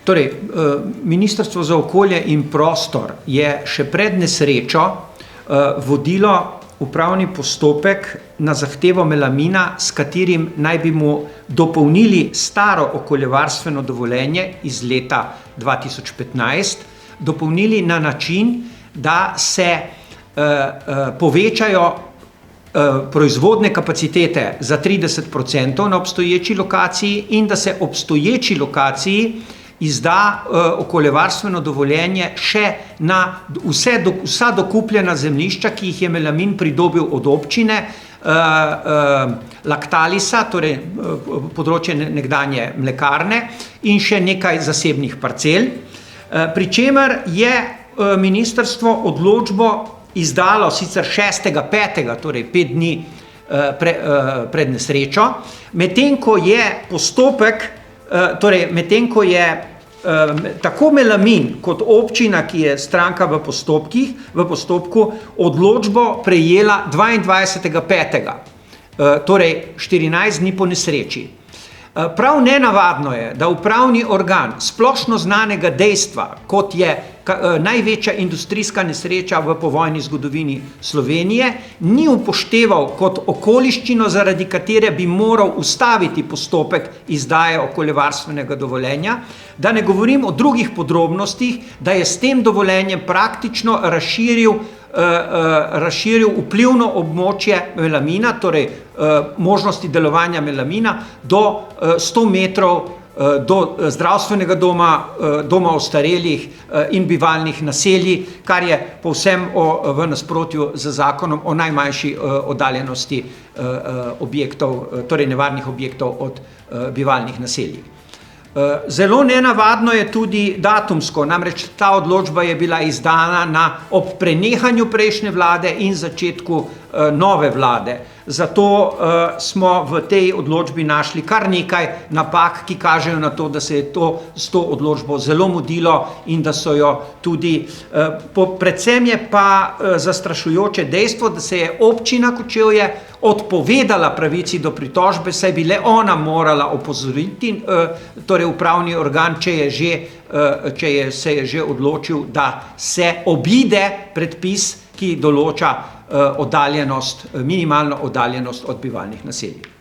Torej, Ministrstvo za okolje in prostor je še pred nesrečo vodilo upravni postopek na zahtevo Melamina, s katerim naj bi mu dopolnili staro okoljevarstveno dovoljenje iz leta 2015, dopolnili na način, da se povečajo proizvodne kapacitete za 30% na obstoječi lokaciji in da se obstoječi lokaciji izda okoljevarstveno dovoljenje še na vsa dokupljena zemljišča, ki jih je Melamin pridobil od občine Lactalisa, torej področje nekdanje mlekarne in še nekaj zasebnih parcel, pri čemer je ministrstvo odločbo izdalo sicer 6.5., torej 5 dni pred nesrečo, medtem ko je postopek, torej medtem ko je tako Melamin kot občina, ki je stranka v postopku, odločbo prejela 22.5., torej 14 dni po nesreči. Prav nenavadno je, da upravni organ splošno znanega dejstva, kot je največja industrijska nesreča v povojni zgodovini Slovenije, ni upošteval kot okoliščino, zaradi katere bi moral ustaviti postopek izdaje okoljevarstvenega dovoljenja, da ne govorim o drugih podrobnostih, da je s tem dovoljenjem praktično razširil vplivno območje Melamina, torej možnosti delovanja Melamina do 100 metrov do zdravstvenega doma, doma ostarelih in bivalnih naselij, kar je povsem v nasprotju z zakonom o najmanjši oddaljenosti objektov, torej nevarnih objektov od bivalnih naselij. Zelo nenavadno je tudi datumsko, namreč ta odločba je bila izdana ob prenehanju prejšnje vlade in začetku nove vlade. Zato smo v tej odločbi našli kar nekaj napak, ki kažejo na to, da se je s to odločbo zelo mudilo in da so jo tudi, predvsem je pa zastrašujoče dejstvo, da se je občina Kočevje odpovedala pravici do pritožbe, saj bi le ona morala opozoriti, torej upravni organ, če se je že odločil, da se obide predpis, ki določa minimalno oddaljenost od bivalnih naselij.